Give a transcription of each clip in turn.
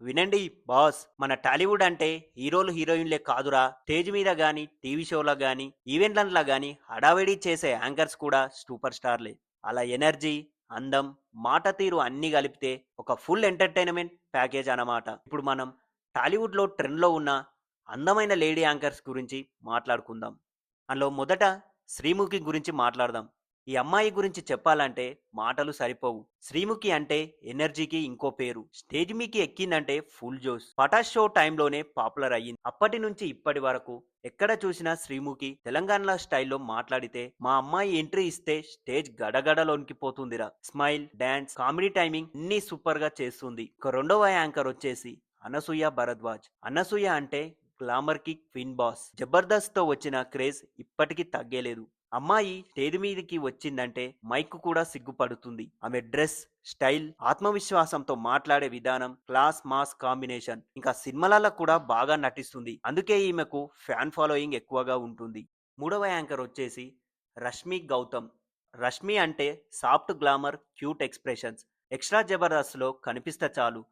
వినండి బాస్, మన టాలీవుడ్ అంటే హీరోలు హీరోయిన్లే కాదురా, స్టేజ్ మీద గాని టీవీ షోలో గాని ఈవెంట్లలో గాని హడావిడి చేసే యాంకర్స్ కూడా సూపర్ స్టార్లే. అలా ఎనర్జీ, అందం, మాట తీరు అన్ని కలిపితే ఒక ఫుల్ ఎంటర్టైన్మెంట్ ప్యాకేజ్ అన్నమాట. ఇప్పుడు మనం టాలీవుడ్లో ట్రెండ్లో ఉన్న అందమైన లేడీ యాంకర్స్ గురించి మాట్లాడుకుందాం. అందులో మొదట శ్రీముఖి గురించి మాట్లాడదాం. ఈ అమ్మాయి గురించి చెప్పాలంటే మాటలు సరిపోవు. శ్రీముఖి అంటే ఎనర్జీకి ఇంకో పేరు. స్టేజ్ మీకి ఎక్కిందంటే ఫుల్ జోష్. పటాస్ షో టైంలోనే పాపులర్ అయ్యింది. అప్పటి నుంచి ఇప్పటి వరకు ఎక్కడ చూసినా శ్రీముఖి తెలంగాణ స్టైల్లో మాట్లాడితే మా అమ్మాయి ఎంట్రీ ఇస్తే స్టేజ్ గడగడలోనికిపోతుందిరా. స్మైల్, డాన్స్, కామెడీ టైమింగ్ అన్ని సూపర్ గా చేస్తుంది. ఇక రెండవ యాంకర్ వచ్చేసి అనసూయ భరద్వాజ్. అనసూయ అంటే గ్లామర్ కి క్వీన్ బాస్. జబర్దస్త్ తో వచ్చిన క్రేజ్ ఇప్పటికీ తగ్గలేదు. అమ్మాయి స్టేజ్ మీదకి వచ్చిందంటే మైక్ కూడా సిగ్గుపడుతుంది. ఆమె డ్రెస్, స్టైల్, ఆత్మవిశ్వాసంతో మాట్లాడే విధానం, క్లాస్ మాస్ కాంబినేషన్, ఇంకా సినిమాలలో కూడా బాగా నటిస్తుంది. అందుకే ఈమెకు ఫ్యాన్ ఫాలోయింగ్ ఎక్కువగా ఉంటుంది. మూడవ యాంకర్ వచ్చేసి రష్మి గౌతమ్. రష్మి అంటే soft glamour, cute expressions. Extra Jabardasth లో కనిపిస్తే చాలు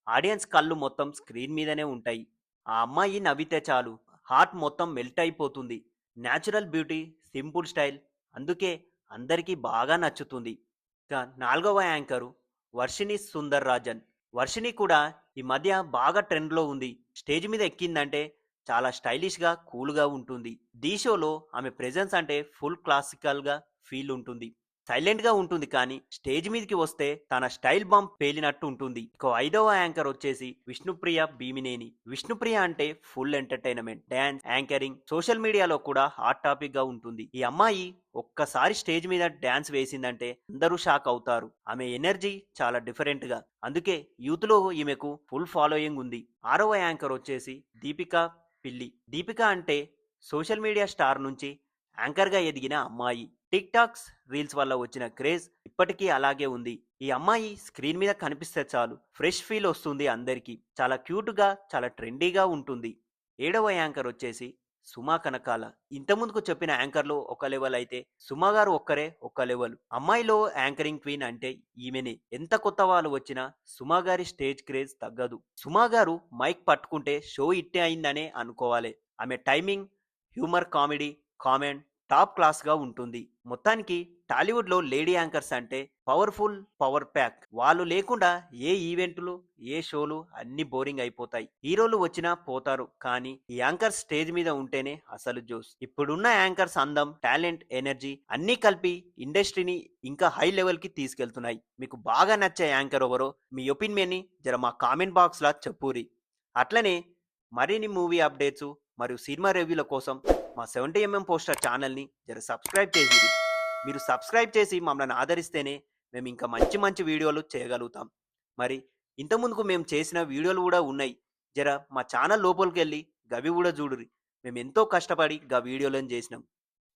ఆడియన్స్ కళ్ళు మొత్తం స్క్రీన్ మీదనే ఉంటాయి. ఆ అమ్మాయి నవ్వితే చాలు హార్ట్ మొత్తం మెల్ట్ అయిపోతుంది. న్యాచురల్ బ్యూటీ, సింపుల్ స్టైల్, అందుకే అందరికీ బాగా నచ్చుతుంది. ఇక నాలుగవ యాంకరు వర్షిణి సుందర్ రాజన్. వర్షిణి కూడా ఈ మధ్య బాగా ట్రెండ్లో ఉంది. స్టేజ్ మీద ఎక్కిందంటే చాలా స్టైలిష్గా, కూల్గా ఉంటుంది. ఢీ షోలో ఆమె ప్రెజెన్స్ అంటే ఫుల్ క్లాసికల్గా ఫీల్ ఉంటుంది. సైలెంట్ గా ఉంటుంది, కానీ స్టేజ్ మీదకి వస్తే తన స్టైల్ బంప్ పేలినట్టు ఉంటుంది. ఇక ఐదవ యాంకర్ వచ్చేసి విష్ణుప్రియ భీమినేని. విష్ణుప్రియ అంటే full entertainment, dance, anchoring, social మీడియాలో కూడా హాట్ టాపిక్ గా ఉంటుంది. ఈ అమ్మాయి ఒక్కసారి స్టేజ్ మీద డాన్స్ వేసిందంటే అందరూ షాక్ అవుతారు. ఆమె ఎనర్జీ చాలా డిఫరెంట్ గా, అందుకే యూత్ లో ఈమెకు ఫుల్ ఫాలోయింగ్ ఉంది. ఆరవ యాంకర్ వచ్చేసి దీపిక పిల్లి. దీపిక అంటే సోషల్ మీడియా స్టార్ నుంచి యాంకర్ గా ఎదిగిన అమ్మాయి. టిక్ టాక్స్, రీల్స్ వల్ల వచ్చిన క్రేజ్ ఇప్పటికీ అలాగే ఉంది. ఈ అమ్మాయి స్క్రీన్ మీద కనిపిస్తే చాలు ఫ్రెష్ ఫీల్ వస్తుంది అందరికీ. చాలా క్యూట్ గా, చాలా ట్రెండీగా ఉంటుంది. ఏడవ యాంకర్ వచ్చేసి సుమా కనకాల. ఇంతకుముందుకు చెప్పిన యాంకర్లు ఒక లెవెల్ అయితే సుమా గారు ఒక్కరే ఒక లెవెల్. అమ్మాయిలో యాంకరింగ్ క్వీన్ అంటే ఈమెనే. ఎంత కొత్త వాళ్ళు వచ్చినా సుమా గారి స్టేజ్ క్రేజ్ తగ్గదు. సుమా గారు మైక్ పట్టుకుంటే షో ఇట్టే అయిందనే అనుకోవాలి. ఆమె timing, humour, comedy, comment top class గా ఉంటుంది. మొత్తానికి టాలీవుడ్ లో లేడీ యాంకర్స్ అంటే పవర్ఫుల్, పవర్ ప్యాక్. వాళ్ళు లేకుండా ఏ ఈవెంట్లు, ఏ షోలు అన్ని బోరింగ్ అయిపోతాయి. హీరోలు వచ్చినా పోతారు, కానీ ఈ యాంకర్స్ స్టేజ్ మీద ఉంటేనే అసలు జోస్. ఇప్పుడున్న యాంకర్స్ అందం, టాలెంట్, ఎనర్జీ అన్ని కలిపి ఇండస్ట్రీని ఇంకా హై లెవెల్ కి తీసుకెళ్తున్నాయి. మీకు బాగా నచ్చే యాంకర్ ఎవరో మీ ఒపీనియన్ ని జర మా కామెంట్ బాక్స్ లా చెప్పురి. అట్లనే మరిన్ని మూవీ అప్డేట్స్ మరియు సినిమా రివ్యూల కోసం మా 70mm పోస్టర్ ఛానల్ని జర సబ్స్క్రైబ్ చేసి, మీరు సబ్స్క్రైబ్ చేసి మమ్మల్ని ఆదరిస్తేనే మేము ఇంకా మంచి మంచి వీడియోలు చేయగలుగుతాం. మరి ఇంతకుముందుకు మేము చేసిన వీడియోలు కూడా ఉన్నాయి. జర మా ఛానల్ లోపలికి వెళ్ళి గవి కూడా చూడురి. మేము ఎంతో కష్టపడి గా వీడియోలను చేసినాం.